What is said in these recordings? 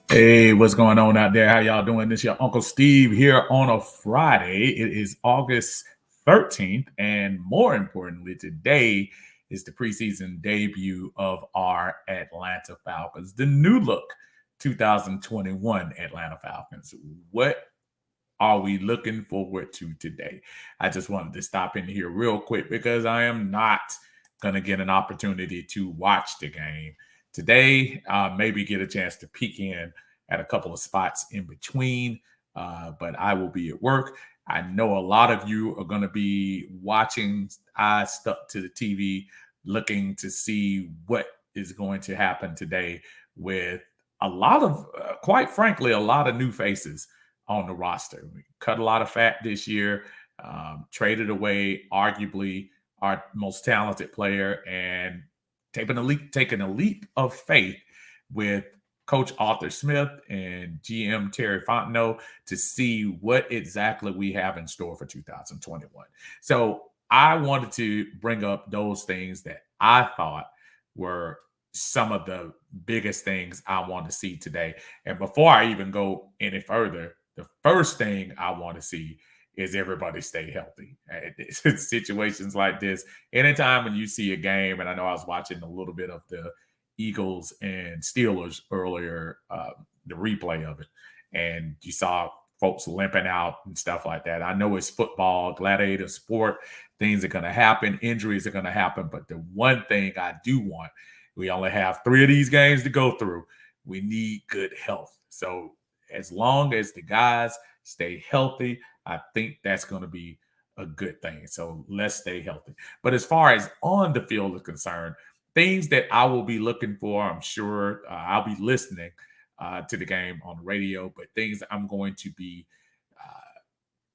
Hey, what's going on out there? How y'all doing? This is your Uncle Steve here on a Friday. It is August 13th, and more importantly, today is the preseason debut of our Atlanta Falcons, the new look 2021 Atlanta Falcons. What are we looking forward to today? I just wanted to stop in here real quick because I am not going to get an opportunity to watch the game today. Maybe get a chance to peek in at a couple of spots in between, but I will be at work. I know a lot of you are going to be watching, eyes stuck to the TV, looking to see what is going to happen today with a lot of, quite frankly, a lot of new faces on the roster. We cut a lot of fat this year, traded away arguably our most talented player, and taking a leap of faith with Coach Arthur Smith and GM Terry Fontenot to see what exactly we have in store for 2021. So I wanted to bring up those things that I thought were some of the biggest things I want to see today. And before I even go any further, the first thing I want to see is everybody stay healthy. Situations like this, anytime when you see a game, and I know I was watching a little bit of the Eagles and Steelers earlier, the replay of it, and you saw folks limping out and stuff like that. I know it's football, gladiator sport. Things are going to happen. Injuries are going to happen. But the one thing I do want, we only have 3 of these games to go through. We need good health. So as long as the guys stay healthy, I think that's going to be a good thing. So let's stay healthy. But as far as on the field is concerned, things that I will be looking for, I'm sure I'll be listening to the game on the radio, but things that I'm going to be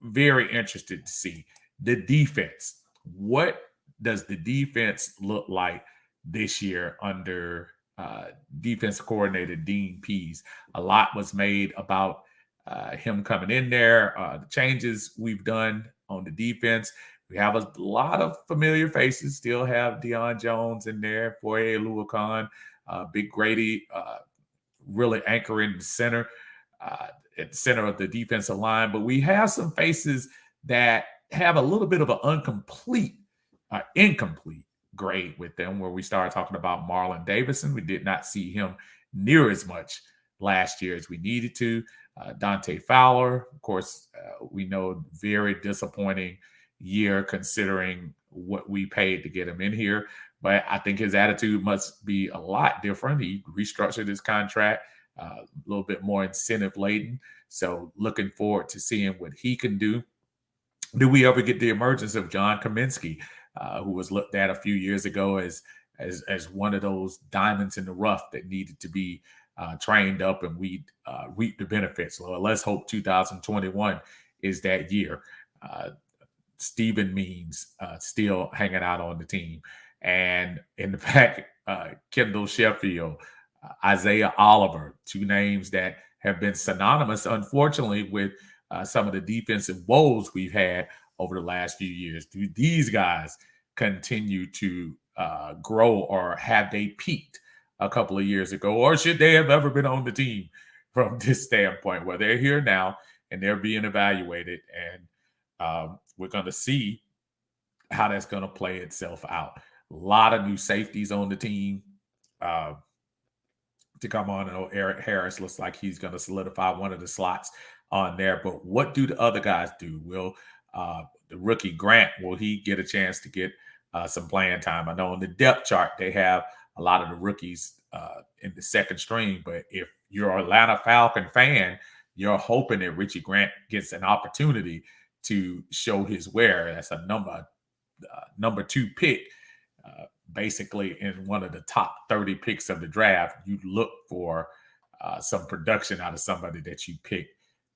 very interested to see. The defense. What does the defense look like this year under defense coordinator Dean Pease? A lot was made about him coming in there, the changes we've done on the defense. We have a lot of familiar faces. Still have Deion Jones in there, Foye Oluokun, Big Grady, really anchoring the center, at the center of the defensive line. But we have some faces that have a little bit of an incomplete grade with them, where we started talking about Marlon Davidson. We did not see him near as much last year as we needed to. Dante Fowler, of course, we know very disappointing year considering what we paid to get him in here. But I think his attitude must be a lot different. He restructured his contract, a little bit more incentive laden. So looking forward to seeing what he can do. Do we ever get the emergence of John Kaminsky, who was looked at a few years ago as one of those diamonds in the rough that needed to be trained up, and we reap the benefits? Well, let's hope 2021 is that year. Stephen Means still hanging out on the team. And in the back, Kendall Sheffield, Isaiah Oliver, 2 names that have been synonymous, unfortunately, with some of the defensive woes we've had over the last few years. Do these guys continue to grow, or have they peaked a couple of years ago, or should they have ever been on the team from this standpoint? Well, they're here now and they're being evaluated, and we're going to see how that's going to play itself out. A lot of new safeties on the team to come on. I know Eric Harris looks like he's going to solidify one of the slots on there. But what do the other guys do? Will the rookie Grant, will he get a chance to get some playing time? I know on the depth chart they have a lot of the rookies in the second string, but if you're an Atlanta Falcon fan, you're hoping that Richie Grant gets an opportunity to show his wear. That's a number 2 pick. Basically, in one of the top 30 picks of the draft, you look for some production out of somebody that you pick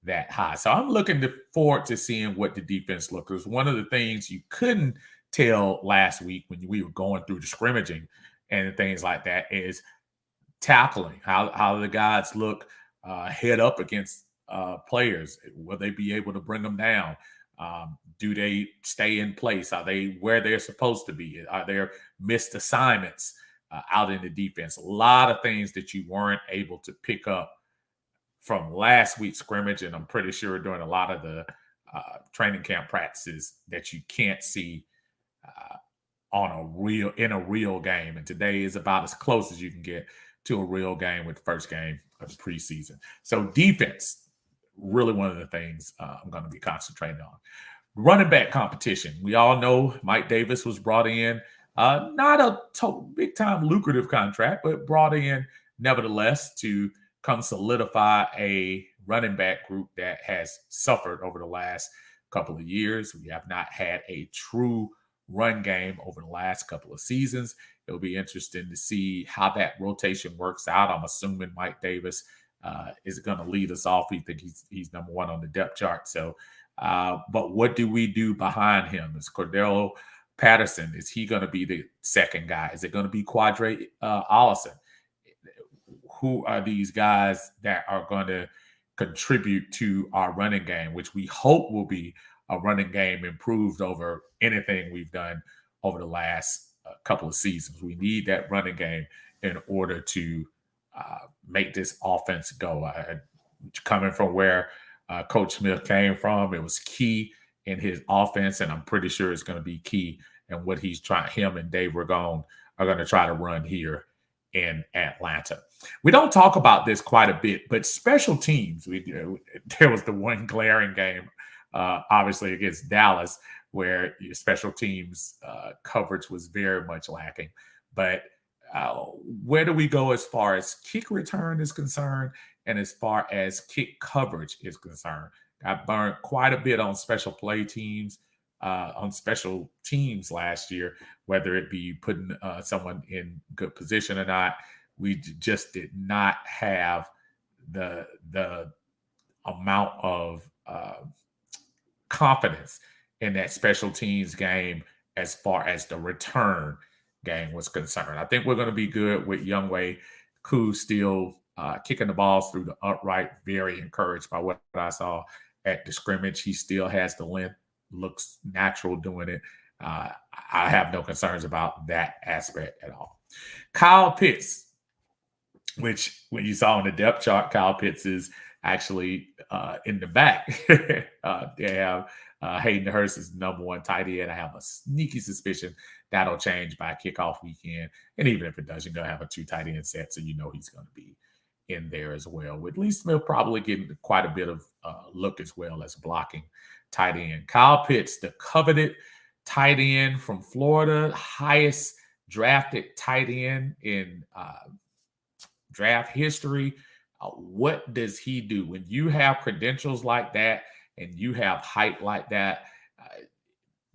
that high. So I'm looking forward to seeing what the defense looks. Because one of the things you couldn't tell last week when we were going through the scrimmaging and things like that is tackling. How the guys look head up against players. Will they be able to bring them down? Do they stay in place? Are they where they're supposed to be? Are there missed assignments out in the defense? A lot of things that you weren't able to pick up from last week's scrimmage, and I'm pretty sure during a lot of the training camp practices that you can't see in a real game. And today is about as close as you can get to a real game with the first game of the preseason. So defense, really one of the things I'm going to be concentrating on. Running back competition. We all know Mike Davis was brought in, not a big time lucrative contract, but brought in nevertheless to come solidify a running back group that has suffered over the last couple of years. We have not had a true run game over the last couple of seasons. It'll be interesting to see how that rotation works out. I'm assuming Mike Davis is going to lead us off. We think he's number 1 on the depth chart. So, but what do we do behind him? Is Cordero Patterson, is he going to be the second guy? Is it going to be Quadre Allison? Who are these guys that are going to contribute to our running game, which we hope will be a running game improved over anything we've done over the last couple of seasons? We need that running game in order to make this offense go. Coming from where Coach Smith came from, it was key in his offense, and I'm pretty sure it's going to be key in what him and Dave Ragone are going to try to run here in Atlanta. We don't talk about this quite a bit, but special teams, there was the one glaring game, obviously against Dallas, where your special teams coverage was very much lacking. But where do we go as far as kick return is concerned and as far as kick coverage is concerned? Got burned quite a bit on special teams last year, whether it be putting someone in good position or not. We just did not have the amount of confidence in that special teams game as far as the return game was concerned. I think we're going to be good with Younghoe Koo still kicking the balls through the upright. Very encouraged by what I saw at the scrimmage. He still has the length, looks natural doing it. I have no concerns about that aspect at all. Kyle Pitts, which when you saw on the depth chart, Kyle Pitts is actually in the back. They have Hayden Hurst is number 1 tight end. I have a sneaky suspicion that'll change by kickoff weekend. And even if it does, you're going to have a 2 tight end set, so you know he's going to be in there as well. With Lee Smith probably getting quite a bit of look as well as blocking tight end. Kyle Pitts, the coveted tight end from Florida, highest drafted tight end in draft history. What does he do? When you have credentials like that and you have height like that,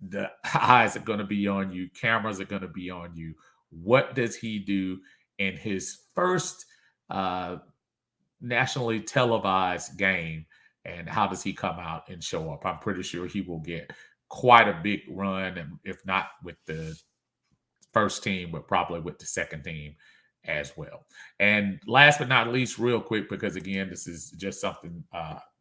the eyes are going to be on you. Cameras are going to be on you. What does he do in his first nationally televised game, and how does he come out and show up? I'm pretty sure he will get quite a big run, and if not with the first team, but probably with the second team as well. And last but not least, real quick, because again, this is just something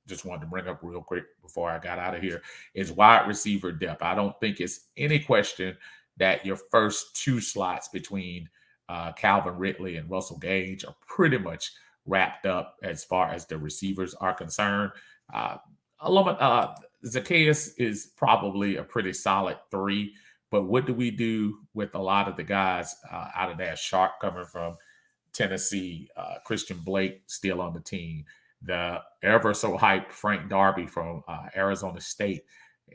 just wanted to bring up real quick before I got out of here, is wide receiver depth. I don't think it's any question that your first 2 slots between Calvin Ridley and Russell Gage are pretty much wrapped up as far as the receivers are concerned. Zacchaeus is probably a pretty solid 3, but what do we do with a lot of the guys out of that? Sharp coming from Tennessee, Christian Blake still on the team, the ever so hyped Frank Darby from Arizona State,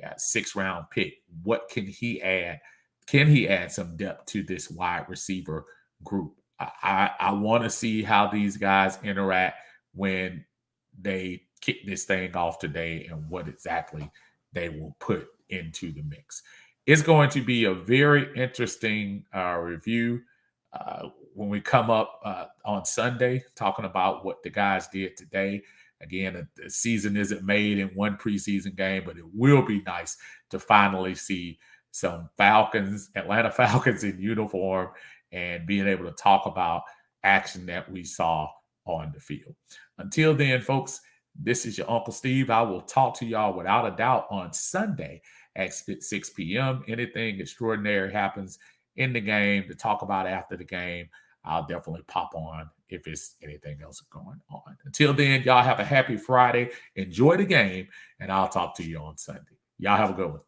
6th round pick. What can he add? Can he add some depth to this wide receiver group? I want to see how these guys interact when they kick this thing off today and what exactly they will put into the mix. It's going to be a very interesting review when we come up on Sunday, talking about what the guys did today. Again, the season isn't made in one preseason game, but it will be nice to finally see some Atlanta Falcons in uniform, and being able to talk about action that we saw on the field. Until then, folks, this is your Uncle Steve. I will talk to y'all without a doubt on Sunday at 6 p.m. Anything extraordinary happens in the game to talk about after the game, I'll definitely pop on if it's anything else going on. Until then, y'all have a happy Friday. Enjoy the game, and I'll talk to you on Sunday. Y'all have a good one.